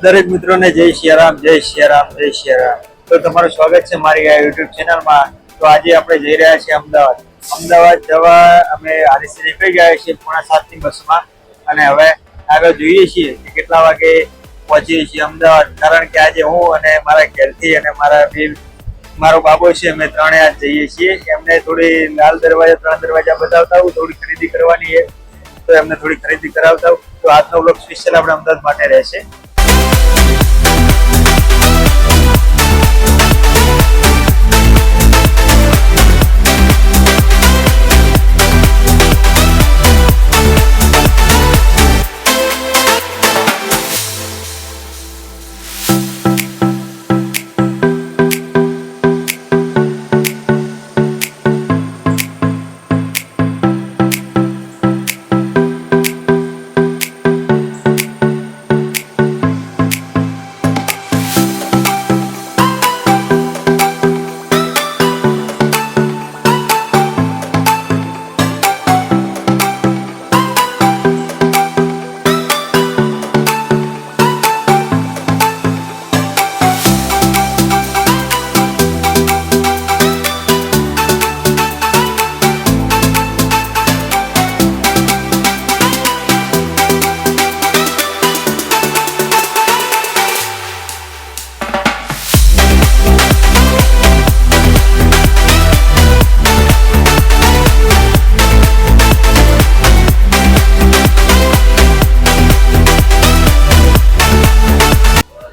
દરેક મિત્રોને જય સિયારામ, જય સિયારામ, જય સિયારામ. તો તમારું સ્વાગત છે મારી આ યુટ્યુબ ચેનલમાં. તો આજે આપણે જઈ રહ્યા છીએ અમદાવાદ જવા અમે આરએસસી નીકળી ગયા છીએ 6:45 બસમાં. અને હવે આગળ જોઈએ છીએ કે કેટલા વાગે પહોંચીએ છીએ અમદાવાદ. કારણ કે આજે હું અને મારા ઘેરથી અને મારો બાબો છે, અમે ત્રણે આજ જઈએ છીએ. એમને થોડી લાલ દરવાજા 3 દરવાજા બતાવતા હું, થોડી ખરીદી કરવાની છે તો એમને થોડી ખરીદી કરાવતા હું. તો આજનો બ્લોગ સ્પેશિયલ આપણે અમદાવાદ માટે રહેશે.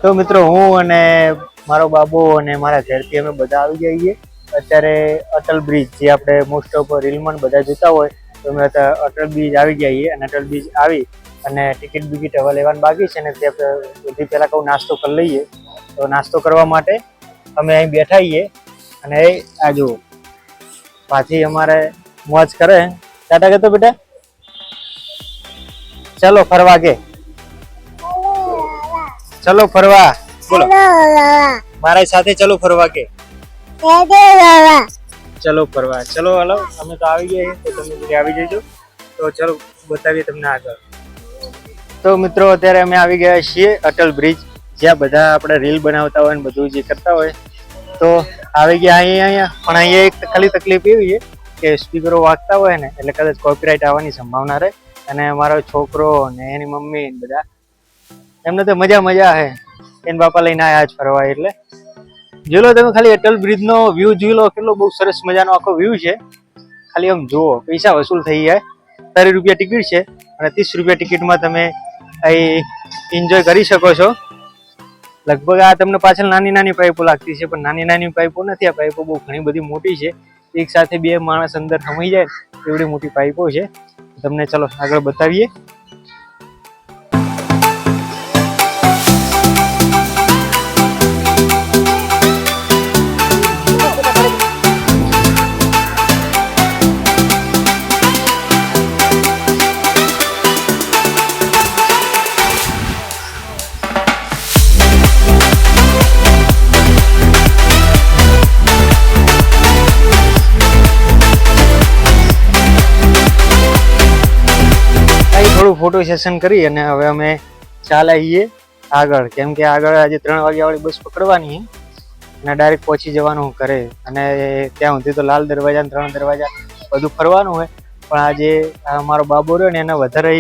તો મિત્રો, હું અને મારો બાબો અને મારા ઘરથી અમે બધા આવી જઈએ અત્યારે અટલ બ્રિજ, જે આપણે મોસ્ટ ઓફ રીલમાં બધા જોતા હોય. તો અમે અટલ બ્રિજ આવી જઈએ અને અટલ બ્રિજ આવી અને ટિકિટ બિકિટ હવે લેવાનું બાકી છે ને ત્યાં સૌથી પહેલાં કહું નાસ્તો કરી લઈએ. તો નાસ્તો કરવા માટે અમે અહીં બેઠા છીએ અને આ જુઓ પાછી અમારે મોજ કરે. ટાટા કહેતો બેટા, ચલો ફરવા કે, ચલો ફરવા, બોલો મારા સાથે ચલો ફરવા કે, ચલો ફરવા. ચલો હલો, અમે તો આવી ગયા તો તમે આવી જજો. તો ચલો બતાવીએ તમને આગળ. તો મિત્રો, અત્યારે અમે આવી ગયા છીએ અટલ બ્રિજ, જ્યાં બધા આપણે રીલ બનાવતા હોય ને બધું જે કરતા હોય. તો આવી ગયા અહીંયા. પણ અહીંયા એક ખાલી તકલીફ એવી છે કે સ્પીકરો વાગતા હોય ને એટલે કદાચ કોપીરાઇટ આવવાની સંભાવના રહે. અને મારો છોકરો ને એની મમ્મી ને બધા એમને તો મજા હે, એને બાપા લઈને આવ્યા જ ફરવા. એટલે જોઈ લો તમે, ખાલી અટલ બ્રિજ નો વ્યૂ જોઈ લો, કેટલો બહુ સરસ મજાનો આખો વ્યૂ છે. ખાલી આમ જુઓ, પૈસા વસૂલ થઈ જાય. 30 રૂપિયા ટિકિટ છે અને 30 રૂપિયા ટિકિટમાં તમે અહીં એન્જોય કરી શકો છો. લગભગ આ તમને પાછળ નાની પાઇપો લાગતી છે, પણ નાની પાઇપો નથી. આ પાઇપો બહુ ઘણી બધી મોટી છે. એક સાથે 2 માણસ અંદર સમાઈ જાય એવડી મોટી પાઇપો છે. તમને ચલો આગળ બતાવીએ. થોડું ફોટો સેશન કરી અને હવે અમે ચાલીએ આગળ, કેમ કે આગળ આજે 3 વાગ્યા વાળી બસ પકડવાની અને ડાયરેક્ટ પહોંચી જવાનું ઘરે. અને ત્યાં સુધી તો લાલ દરવાજા 3 દરવાજા બધું ફરવાનું હોય. પણ આજે મારો બાબો રહ્યો ને એને વધારે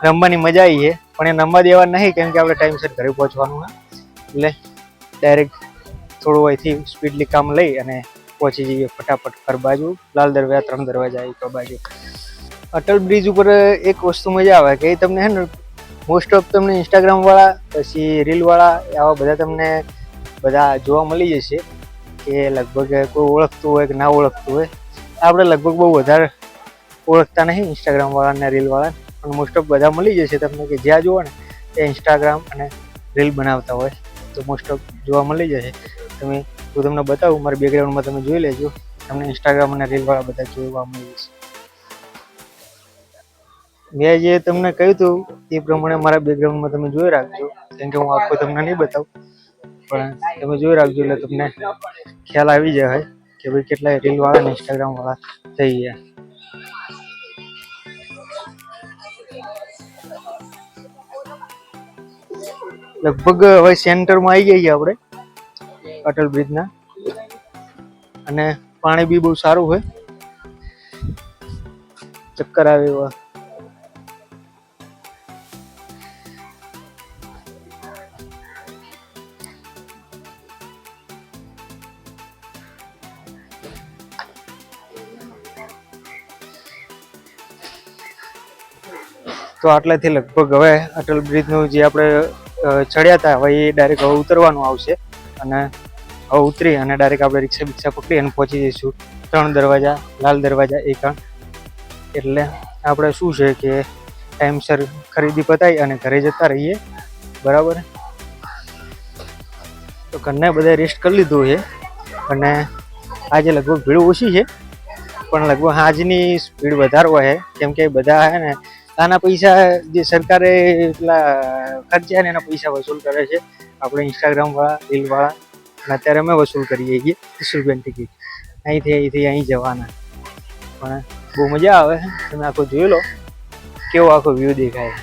રમવાની મજા આવી છે, પણ એ રમવા દેવા નહીં, કેમ કે આપણે ટાઈમસર ઘરે પહોંચવાનું હોય. એટલે ડાયરેક્ટ થોડું અહીંથી સ્પીડલી કામ લઈ અને પહોંચી જઈએ ફટાફટ ઘર બાજુ. લાલ દરવાજા 3 દરવાજા આવી બાજુ. અટલ બ્રિજ ઉપર એક વસ્તુ મજા આવે કે તમને હે ને મોસ્ટ ઓફ તમને ઇન્સ્ટાગ્રામ વાળા પછી રીલ વાળા આવા બધા તમને બધા જોવા મળી જશે કે લગભગ કોઈ ઓળખતું હોય કે ના ઓળખતું હોય. આપણે લગભગ બહુ વધારે ઓળખતા નહીં ઇન્સ્ટાગ્રામ વાળા અને રીલ વાળા, પણ મોસ્ટ ઓફ બધા મળી જશે તમને કે જ્યાં જુઓ ને એ ઇન્સ્ટાગ્રામ અને રીલ બનાવતા હોય. તો મોસ્ટ ઓફ જોવા મળી જશે. હું તમને બતાવું, મારા બેકગ્રાઉન્ડમાં તમે જોઈ લેજો, તમને ઇન્સ્ટાગ્રામ અને રીલ વાળા બધા જોવા મળી જશે. મેં જે તમને કહ્યું હતું એ પ્રમાણે મારા બેકગ્રાઉન્ડમાં તમે જોઈ રાખજો, કેમ કે હું આખો તમને નહીં બતાવું, પણ તમે જોઈ રાખજો એટલે તમને ખ્યાલ આવી જાય કે ભાઈ કેટલા રીલ વાળા ને ઇન્સ્ટાગ્રામ વાળા થઈ ગયા. લગભગ હવે સેન્ટરમાં આવી ગયા છીએ આપણે અટલ બ્રિજના, અને પાણી બી બહુ સારું હોય, ચક્કર આવે એવા. તો આટલાથી લગભગ હવે અટલ બ્રિજનું જે આપણે ચડ્યા હતા હવે એ ડાયરેક્ટ હવે ઉતરવાનું આવશે, અને હવે ઉતરી અને ડાયરેક્ટ આપણે રિક્ષા પકડી અને પહોંચી જઈશું 3 દરવાજા, લાલ દરવાજા એકણ. એટલે આપણે શું છે કે ટાઈમસર ખરીદી પતાવી અને ઘરે જતા રહીએ, બરાબર. તો ઘરને બધા રેસ્ટ કરી લીધું છે, અને આજે લગભગ ભીડ ઓછી છે, પણ લગભગ આજની સ્પીડ વધારે હોય, કેમ કે બધા હે ને આના પૈસા જે સરકારે એટલા ખર્ચ્યા ને એના પૈસા વસૂલ કરે છે આપણે ઇન્સ્ટાગ્રામ વાળા, રીલ વાળા, અને અત્યારે અમે વસૂલ કરીએ છીએ 30 રૂપિયાની ટિકિટ. અહીંથી અહીં જવાના, પણ બહુ મજા આવે. તમે આખો જોઈ લો કેવો આખો વ્યૂ દેખાય,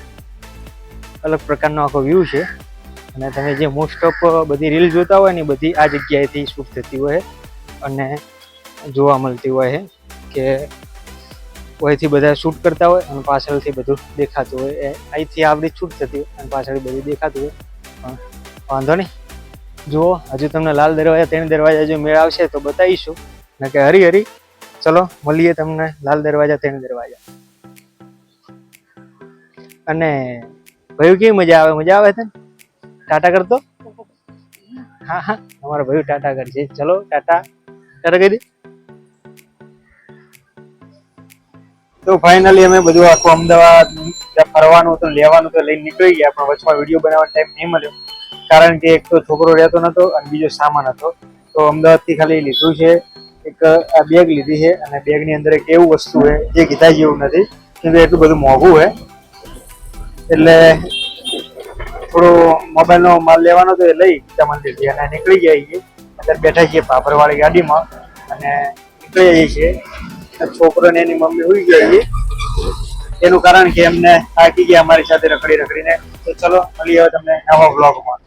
અલગ પ્રકારનો આખો વ્યૂ છે. અને તમે જે મોસ્ટ ઓફ બધી રીલ જોતા હોય ને બધી આ જગ્યાએથી શૂટ થતી હોય અને જોવા મળતી હોય કે અહીંથી બધા શૂટ કરતા હોય અને પાછળથી બધું દેખાતું હોય. અહીંથી આપણી શૂટ થતી હોય અને પાછળ બધું દેખાતું હોય. પણ વાંધો નહીં, જુઓ હજુ તમને લાલ દરવાજા 3 દરવાજા જો મેળ આવશે તો બતાવીશું, ને કે હરી ચલો મળીએ તમને લાલ દરવાજા 3 દરવાજા. અને ભાઈ કેવી મજા આવે છે? ટાટા કરતો? હા હા, અમારા ભાઈ ટાટા કરશે. ચલો ટાટા કરી દે. તો ફાઇનલી અમે બધું આખું અમદાવાદ ફરવાનું હતું, લેવાનું તો લઈને નીકળી ગયા, પણ વચમાં વિડીયો બનાવવાનો ટાઈમ નહીં મળ્યો, કારણ કે એક તો છોકરો રહેતો નતો અને બીજો સામાન હતો. તો અમદાવાદથી ખાલી લીધું છે એક આ બેગ લીધી છે, અને બેગની અંદર એક એવું વસ્તુ છે જે કીધા જેવું નથી, કેમ કે એટલું બધું મોંઘું છે. એટલે થોડો મોબાઈલનો માલ લેવાનો તો એ લઈ ગીતા મંદિરથી અને નીકળી ગયા છીએ. અત્યારે બેઠા છીએ પાપરવાળી ગાડીમાં અને નીકળી જઈએ છીએ. છોકરો ને એની મમ્મી હોઈ ગઈ, એનું કારણ કે એમને થાકી ગયા અમારી સાથે રખડીને. તો ચલો મળીએ હવે તમને નવા વ્લોગમાં.